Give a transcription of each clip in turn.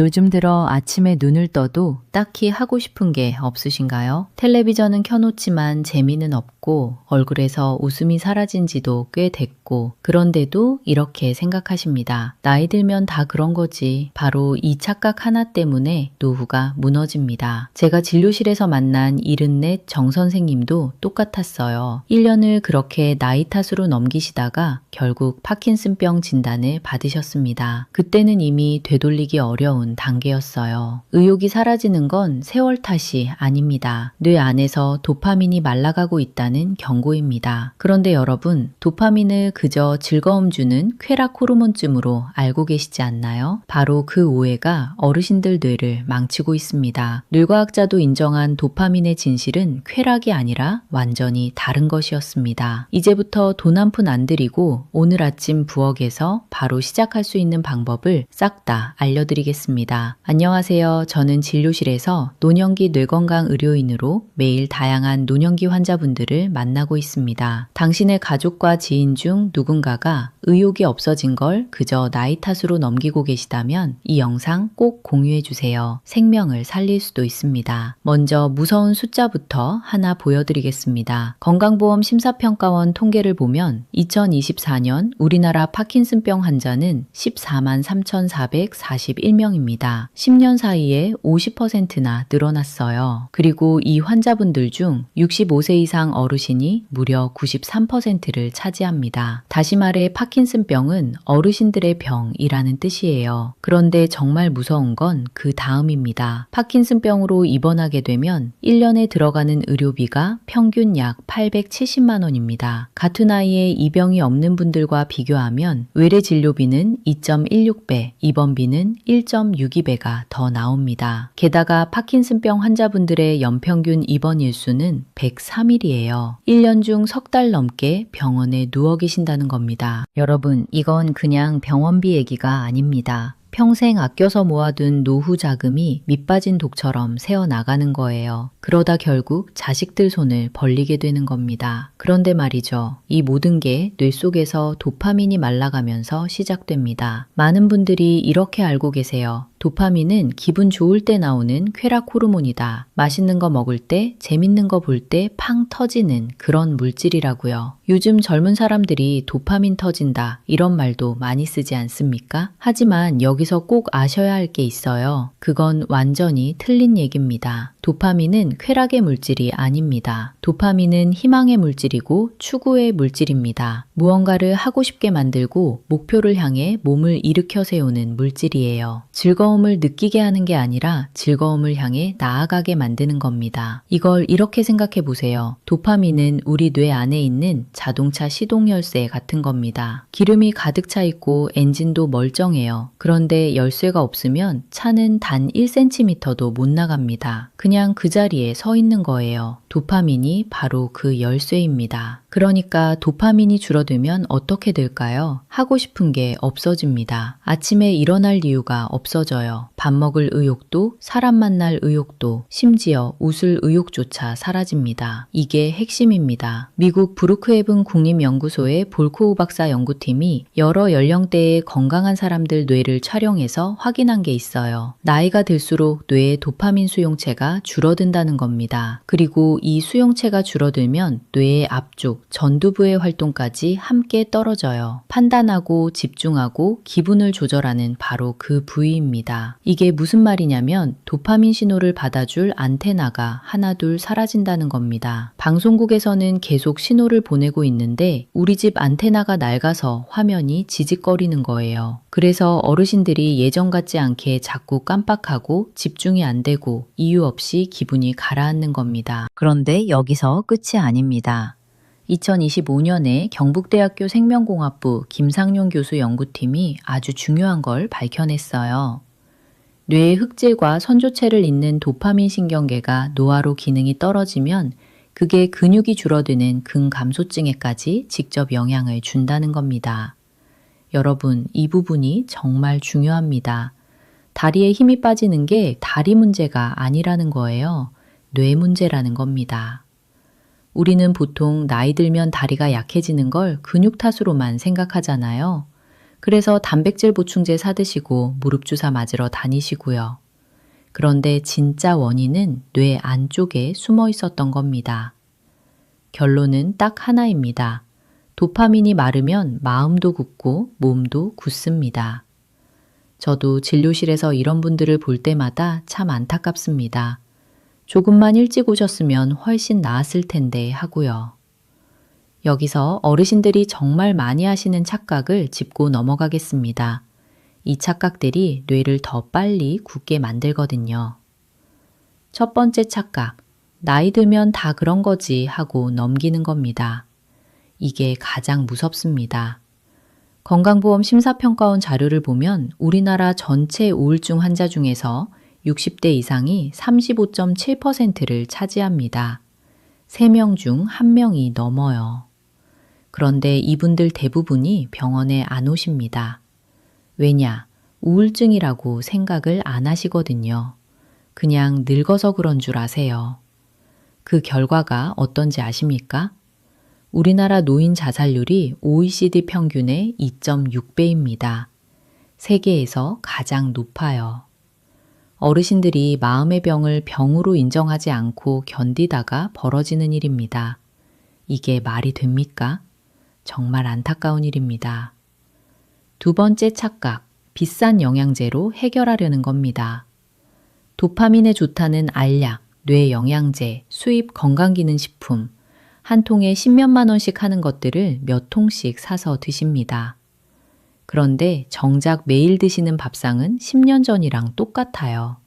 요즘 들어 아침에 눈을 떠도 딱히 하고 싶은 게 없으신가요? 텔레비전은 켜놓지만 재미는 없고 얼굴에서 웃음이 사라진 지도 꽤 됐고 그런데도 이렇게 생각하십니다. 나이 들면 다 그런 거지. 바로 이 착각 하나 때문에 노후가 무너집니다. 제가 진료실에서 만난 74 정 선생님도 똑같았어요. 1년을 그렇게 나이 탓으로 넘기시다가 결국 파킨슨병 진단을 받으셨습니다. 그때는 이미 되돌리기 어려운 단계였어요. 의욕이 사라지는 건 세월 탓이 아닙니다. 뇌 안에서 도파민이 말라가고 있다는 경고입니다. 그런데 여러분, 도파민을 그저 즐거움 주는 쾌락 호르몬쯤으로 알고 계시지 않나요? 바로 그 오해가 어르신들 뇌를 망치고 있습니다. 뇌과학자도 인정한 도파민의 진실은 쾌락이 아니라 완전히 다른 것이었습니다. 이제부터 돈 한 푼 안 들이고 오늘 아침 부엌에서 바로 시작할 수 있는 방법을 싹 다 알려드리겠습니다. 안녕하세요. 저는 진료실에서 노년기 뇌건강 의료인으로 매일 다양한 노년기 환자분들을 만나고 있습니다. 당신의 가족과 지인 중 누군가가 의욕이 없어진 걸 그저 나이 탓으로 넘기고 계시다면 이 영상 꼭 공유해 주세요. 생명을 살릴 수도 있습니다. 먼저 무서운 숫자부터 하나 보여드리겠습니다. 건강보험 심사평가원 통계를 보면 2024년 우리나라 파킨슨병 환자는 14만 3,441명입니다. 10년 사이에 50%나 늘어났어요. 그리고 이 환자분들 중 65세 이상 어르신이 무려 93%를 차지합니다. 다시 말해 파킨슨병은 어르신들의 병이라는 뜻이에요. 그런데 정말 무서운 건 그 다음입니다. 파킨슨병으로 입원하게 되면 1년에 들어가는 의료비가 평균 약 870만 원입니다. 같은 나이에 이 병이 없는 분들과 비교하면 외래 진료비는 2.16배, 입원비는 1.62배가 더 나옵니다. 게다가 파킨슨병 환자분들의 연평균 입원 일수는 103일이에요. 1년 중 석 달 넘게 병원에 누워 계신다는 겁니다. 여러분, 이건 그냥 병원비 얘기가 아닙니다. 평생 아껴서 모아둔 노후 자금이 밑빠진 독처럼 새어나가는 거예요. 그러다 결국 자식들 손을 벌리게 되는 겁니다. 그런데 말이죠. 이 모든 게 뇌 속에서 도파민이 말라가면서 시작됩니다. 많은 분들이 이렇게 알고 계세요. 도파민은 기분 좋을 때 나오는 쾌락 호르몬이다. 맛있는 거 먹을 때, 재밌는 거 볼 때 팡 터지는 그런 물질이라고요. 요즘 젊은 사람들이 도파민 터진다 이런 말도 많이 쓰지 않습니까? 하지만 여기서 꼭 아셔야 할 게 있어요. 그건 완전히 틀린 얘기입니다. 도파민은 쾌락의 물질이 아닙니다. 도파민은 희망의 물질이고 추구의 물질입니다. 무언가를 하고 싶게 만들고 목표를 향해 몸을 일으켜 세우는 물질이에요. 즐거움을 느끼게 하는 게 아니라 즐거움을 향해 나아가게 만드는 겁니다. 이걸 이렇게 생각해 보세요. 도파민은 우리 뇌 안에 있는 자동차 시동 열쇠 같은 겁니다. 기름이 가득 차 있고 엔진도 멀쩡해요. 그런데 열쇠가 없으면 차는 단 1cm도 못 나갑니다. 그냥 그 자리에 서 있는 거예요. 도파민이 바로 그 열쇠입니다. 그러니까 도파민이 줄어들면 어떻게 될까요? 하고 싶은 게 없어집니다. 아침에 일어날 이유가 없어져요. 밥 먹을 의욕도, 사람 만날 의욕도, 심지어 웃을 의욕조차 사라집니다. 이게 핵심입니다. 미국 브루크헤븐 국립연구소의 볼코우 박사 연구팀이 여러 연령대의 건강한 사람들 뇌를 촬영해서 확인한 게 있어요. 나이가 들수록 뇌의 도파민 수용체가 줄어든다는 겁니다. 그리고 이 수용체가 줄어들면 뇌의 앞쪽, 전두부의 활동까지 함께 떨어져요. 판단하고 집중하고 기분을 조절하는 바로 그 부위입니다. 이게 무슨 말이냐면 도파민 신호를 받아줄 안테나가 하나둘 사라진다는 겁니다. 방송국에서는 계속 신호를 보내고 있는데 우리 집 안테나가 낡아서 화면이 지직거리는 거예요. 그래서 어르신들이 예전 같지 않게 자꾸 깜빡하고 집중이 안 되고 이유 없이 기분이 가라앉는 겁니다. 그런데 여기서 끝이 아닙니다. 2025년에 경북대학교 생명공학부 김상용 교수 연구팀이 아주 중요한 걸 밝혀냈어요. 뇌의 흑질과 선조체를 잇는 도파민 신경계가 노화로 기능이 떨어지면 그게 근육이 줄어드는 근감소증에까지 직접 영향을 준다는 겁니다. 여러분, 이 부분이 정말 중요합니다. 다리에 힘이 빠지는 게 다리 문제가 아니라는 거예요. 뇌 문제라는 겁니다. 우리는 보통 나이 들면 다리가 약해지는 걸 근육 탓으로만 생각하잖아요. 그래서 단백질 보충제 사드시고 무릎 주사 맞으러 다니시고요. 그런데 진짜 원인은 뇌 안쪽에 숨어 있었던 겁니다. 결론은 딱 하나입니다. 도파민이 마르면 마음도 굳고 몸도 굳습니다. 저도 진료실에서 이런 분들을 볼 때마다 참 안타깝습니다. 조금만 일찍 오셨으면 훨씬 나았을 텐데 하고요. 여기서 어르신들이 정말 많이 하시는 착각을 짚고 넘어가겠습니다. 이 착각들이 뇌를 더 빨리 굳게 만들거든요. 첫 번째 착각, 나이 들면 다 그런 거지 하고 넘기는 겁니다. 이게 가장 무섭습니다. 건강보험 심사평가원 자료를 보면 우리나라 전체 우울증 환자 중에서 60대 이상이 35.7%를 차지합니다. 3명 중 1명이 넘어요. 그런데 이분들 대부분이 병원에 안 오십니다. 왜냐? 우울증이라고 생각을 안 하시거든요. 그냥 늙어서 그런 줄 아세요. 그 결과가 어떤지 아십니까? 우리나라 노인 자살률이 OECD 평균의 2.6배입니다. 세계에서 가장 높아요. 어르신들이 마음의 병을 병으로 인정하지 않고 견디다가 벌어지는 일입니다. 이게 말이 됩니까? 정말 안타까운 일입니다. 두 번째 착각, 비싼 영양제로 해결하려는 겁니다. 도파민에 좋다는 알약, 뇌 영양제, 수입 건강기능식품, 한 통에 10몇만 원씩 하는 것들을 몇 통씩 사서 드십니다. 그런데 정작 매일 드시는 밥상은 10년 전이랑 똑같아요.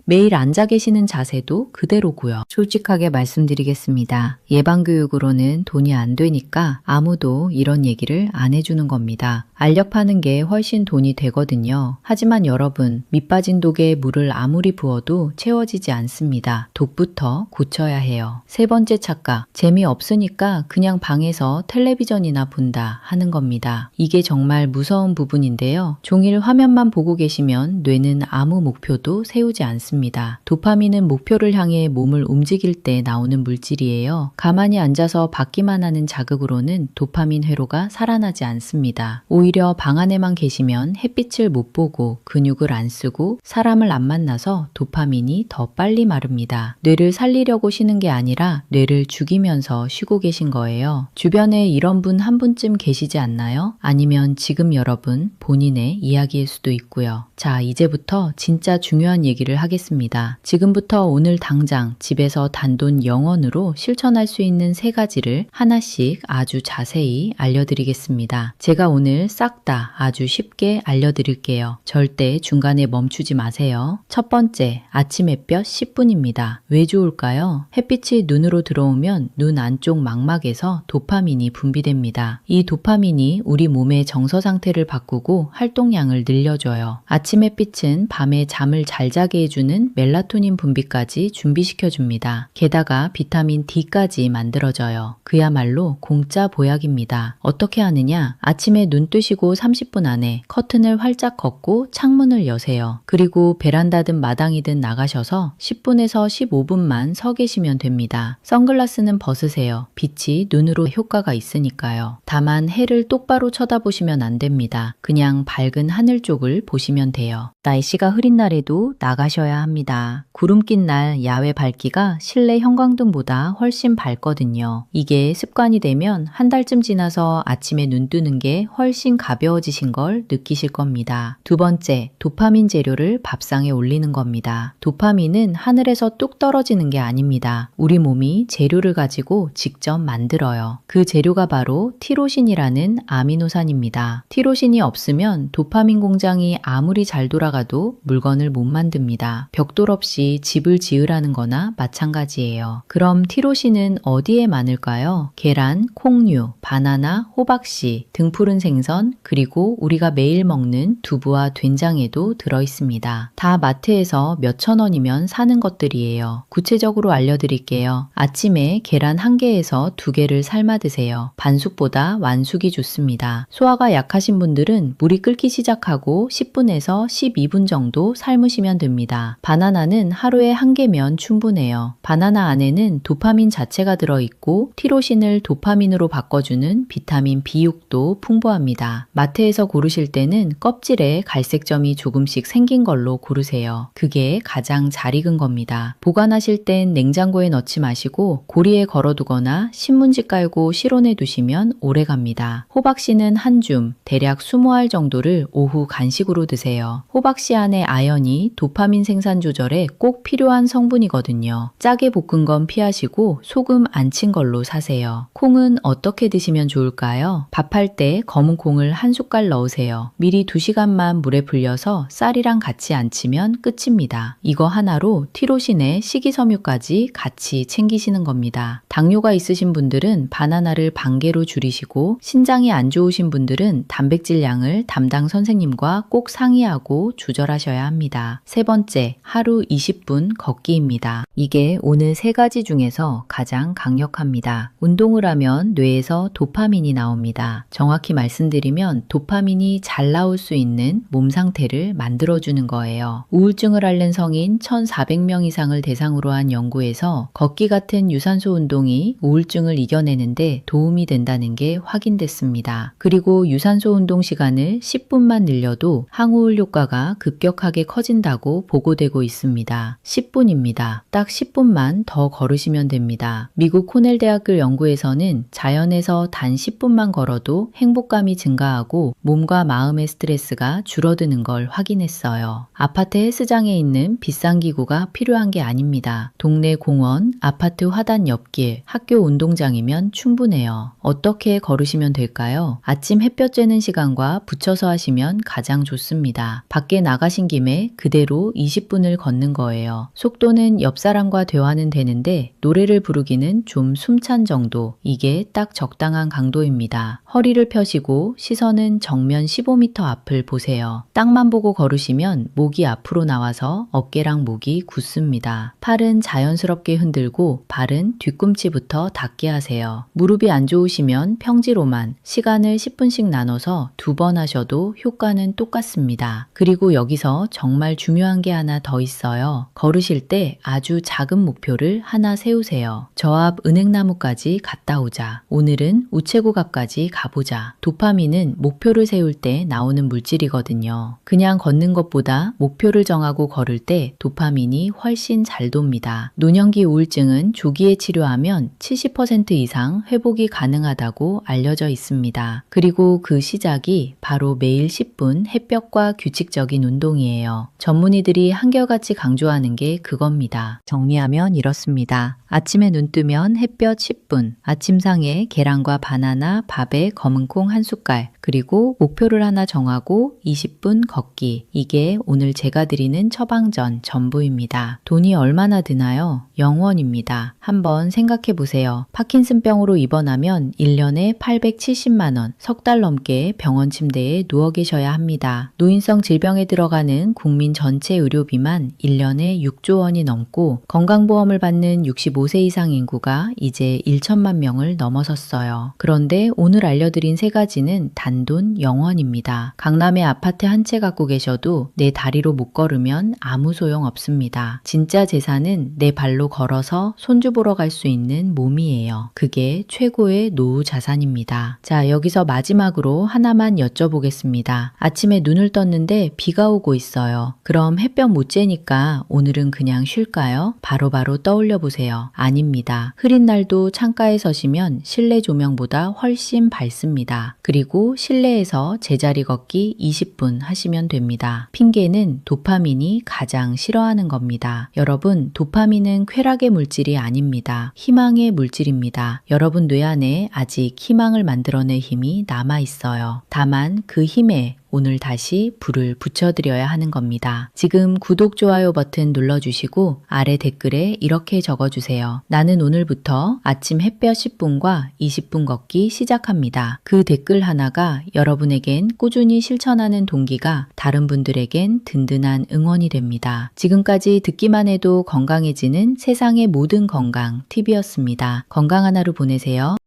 매일 앉아 계시는 자세도 그대로고요. 솔직하게 말씀드리겠습니다. 예방교육으로는 돈이 안 되니까 아무도 이런 얘기를 안 해주는 겁니다. 알력 파는 게 훨씬 돈이 되거든요. 하지만 여러분, 밑 빠진 독에 물을 아무리 부어도 채워지지 않습니다. 독부터 고쳐야 해요. 세 번째 착각, 재미없으니까 그냥 방에서 텔레비전이나 본다 하는 겁니다. 이게 정말 무서운 부분인데요. 종일 화면만 보고 계시면 뇌는 아무 목표도 세우지 않습니다. 도파민은 목표를 향해 몸을 움직일 때 나오는 물질이에요. 가만히 앉아서 받기만 하는 자극으로는 도파민 회로가 살아나지 않습니다. 오히려 방 안에만 계시면 햇빛을 못 보고 근육을 안 쓰고 사람을 안 만나서 도파민이 더 빨리 마릅니다. 뇌를 살리려고 쉬는 게 아니라 뇌를 죽이면서 쉬고 계신 거예요. 주변에 이런 분 한 분쯤 계시지 않나요? 아니면 지금 여러분 본인의 이야기일 수도 있고요. 자, 이제부터 진짜 중요한 얘기를 하겠습니다. 지금부터 오늘 당장 집에서 단돈 0원으로 실천할 수 있는 3가지를 하나씩 아주 자세히 알려드리겠습니다. 제가 오늘 싹 다 아주 쉽게 알려드릴게요. 절대 중간에 멈추지 마세요. 첫 번째, 아침 햇볕 10분입니다. 왜 좋을까요? 햇빛이 눈으로 들어오면 눈 안쪽 망막에서 도파민이 분비됩니다. 이 도파민이 우리 몸의 정서 상태를 바꾸고 활동량을 늘려줘요. 아침 햇빛은 밤에 잠을 잘 자게 해주는 멜라토닌 분비까지 준비시켜줍니다. 게다가 비타민 D까지 만들어져요. 그야말로 공짜 보약입니다. 어떻게 하느냐? 아침에 눈 뜨시고 30분 안에 커튼을 활짝 걷고 창문을 여세요. 그리고 베란다든 마당이든 나가셔서 10분에서 15분만 서 계시면 됩니다. 선글라스는 벗으세요. 빛이 눈으로 효과가 있으니까요. 다만 해를 똑바로 쳐다보시면 안 됩니다. 그냥 밝은 하늘 쪽을 보시면 돼요. 날씨가 흐린 날에도 나가셔야 합니다. 구름 낀 날 야외 밝기가 실내 형광등보다 훨씬 밝거든요. 이게 습관이 되면 한 달쯤 지나서 아침에 눈 뜨는 게 훨씬 가벼워지신 걸 느끼실 겁니다. 두 번째, 도파민 재료를 밥상에 올리는 겁니다. 도파민은 하늘에서 뚝 떨어지는 게 아닙니다. 우리 몸이 재료를 가지고 직접 만들어요. 그 재료가 바로 티로신이라는 아미노산입니다. 티로신이 없으면 도파민 공장이 아무리 잘 돌아가도 물건을 못 만듭니다. 벽돌 없이 집을 지으라는 거나 마찬가지예요. 그럼 티로신은 어디에 많을까요? 계란, 콩류, 바나나, 호박씨, 등푸른 생선, 그리고 우리가 매일 먹는 두부와 된장에도 들어있습니다. 다 마트에서 몇천 원이면 사는 것들이에요. 구체적으로 알려드릴게요. 아침에 계란 1개에서 2개를 삶아 드세요. 반숙보다 완숙이 좋습니다. 소화가 약하신 분들은 물이 끓기 시작하고 10분에서 12분 2분 정도 삶으시면 됩니다. 바나나는 하루에 1개면 충분해요. 바나나 안에는 도파민 자체가 들어있고 티로신을 도파민으로 바꿔주는 비타민 B6도 풍부합니다. 마트에서 고르실 때는 껍질에 갈색점이 조금씩 생긴 걸로 고르세요. 그게 가장 잘 익은 겁니다. 보관하실 땐 냉장고에 넣지 마시고 고리에 걸어두거나 신문지 깔고 실온에 두시면 오래갑니다. 호박씨는 한 줌, 대략 20알 정도를 오후 간식으로 드세요. 호박씨 안에 아연이 도파민 생산 조절에 꼭 필요한 성분이거든요. 짜게 볶은 건 피하시고 소금 안 친 걸로 사세요. 콩은 어떻게 드시면 좋을까요? 밥할 때 검은 콩을 한 숟갈 넣으세요. 미리 2시간만 물에 불려서 쌀이랑 같이 안치면 끝입니다. 이거 하나로 티로신에 식이섬유까지 같이 챙기시는 겁니다. 당뇨가 있으신 분들은 바나나를 반 개로 줄이시고 신장이 안 좋으신 분들은 단백질 양을 담당 선생님과 꼭 상의하고 조절하셔야 합니다. 세 번째, 하루 20분 걷기입니다. 이게 오늘 3가지 중에서 가장 강력합니다. 운동을 하면 뇌에서 도파민이 나옵니다. 정확히 말씀드리면 도파민이 잘 나올 수 있는 몸 상태를 만들어주는 거예요. 우울증을 앓는 성인 1,400명 이상을 대상으로 한 연구에서 걷기 같은 유산소 운동이 우울증을 이겨내는데 도움이 된다는 게 확인됐습니다. 그리고 유산소 운동 시간을 10분만 늘려도 항우울 효과가 급격하게 커진다고 보고되고 있습니다. 10분입니다. 딱 10분만 더 걸으시면 됩니다. 미국 코넬 대학교 연구에서는 자연에서 단 10분만 걸어도 행복감이 증가하고 몸과 마음의 스트레스가 줄어드는 걸 확인했어요. 아파트 헬스장에 있는 비싼 기구가 필요한 게 아닙니다. 동네 공원, 아파트 화단 옆길, 학교 운동장이면 충분해요. 어떻게 걸으시면 될까요? 아침 햇볕 쬐는 시간과 붙여서 하시면 가장 좋습니다. 밖에 나가신 김에 그대로 20분을 걷는 거예요. 속도는 옆 사람과 대화는 되는데 노래를 부르기는 좀 숨찬 정도. 이게 딱 적당한 강도입니다. 허리를 펴시고 시선은 정면 15m 앞을 보세요. 땅만 보고 걸으시면 목이 앞으로 나와서 어깨랑 목이 굳습니다. 팔은 자연스럽게 흔들고 발은 뒤꿈치부터 닿게 하세요. 무릎이 안 좋으시면 평지로만 시간을 10분씩 나눠서 2번 하셔도 효과는 똑같습니다. 그리고 여기서 정말 중요한 게 하나 더 있어요. 걸으실 때 아주 작은 목표를 하나 세우세요. 저 앞 은행나무까지 갔다 오자. 오늘은 우체국 앞까지 가보자. 도파민은 목표를 세울 때 나오는 물질이거든요. 그냥 걷는 것보다 목표를 정하고 걸을 때 도파민이 훨씬 잘 돕니다. 노년기 우울증은 조기에 치료하면 70% 이상 회복이 가능하다고 알려져 있습니다. 그리고 그 시작이 바로 매일 10분 햇볕과 규칙적인 운동이에요. 전문의들이 한결같이 강조하는 게 그겁니다. 정리하면 이렇습니다. 아침에 눈 뜨면 햇볕 10분, 아침상에 계란과 바나나, 밥에 검은콩 한 숟갈, 그리고 목표를 하나 정하고 20분 걷기. 이게 오늘 제가 드리는 처방전 전부입니다. 돈이 얼마나 드나요? 0원입니다. 한번 생각해 보세요. 파킨슨병으로 입원하면 1년에 870만 원, 석 달 넘게 병원 침대에 누워 계셔야 합니다. 노인성 질병에 들어가는 국민 전체 의료비만 1년에 6조 원이 넘고 건강보험을 받는 65세 이상 인구가 이제 1천만 명을 넘어섰어요. 그런데 오늘 알려드린 3가지는 단돈 0원입니다. 강남에 아파트 한 채 갖고 계셔도 내 다리로 못 걸으면 아무 소용 없습니다. 진짜 재산은 내 발로 걸어서 손주 보러 갈 수 있는 몸이에요. 그게 최고의 노후 자산입니다. 자, 여기서 마지막으로 하나만 여쭤보겠습니다. 아침에 눈을 떴는데 비가 오고 있어요. 그럼 햇볕 못 쬐니까 오늘은 그냥 쉴까요? 바로바로 떠올려 보세요. 아닙니다. 흐린 날도 창가에 서시면 실내 조명보다 훨씬 밝습니다. 그리고 실내에서 제자리 걷기 20분 하시면 됩니다. 핑계는 도파민이 가장 싫어하는 겁니다. 여러분, 도파민은 쾌락의 물질이 아닙니다. 희망의 물질입니다. 여러분 뇌 안에 아직 희망을 만들어낼 힘이 남아 있어요. 다만 그 힘에 오늘 다시 불을 붙여드려야 하는 겁니다. 지금 구독, 좋아요 버튼 눌러주시고 아래 댓글에 이렇게 적어주세요. 나는 오늘부터 아침 햇볕 10분과 20분 걷기 시작합니다. 그 댓글 하나가 여러분에겐 꾸준히 실천하는 동기가 다른 분들에겐 든든한 응원이 됩니다. 지금까지 듣기만 해도 건강해지는 세상의 모든 건강 팁이었습니다. 건강한 하루 보내세요.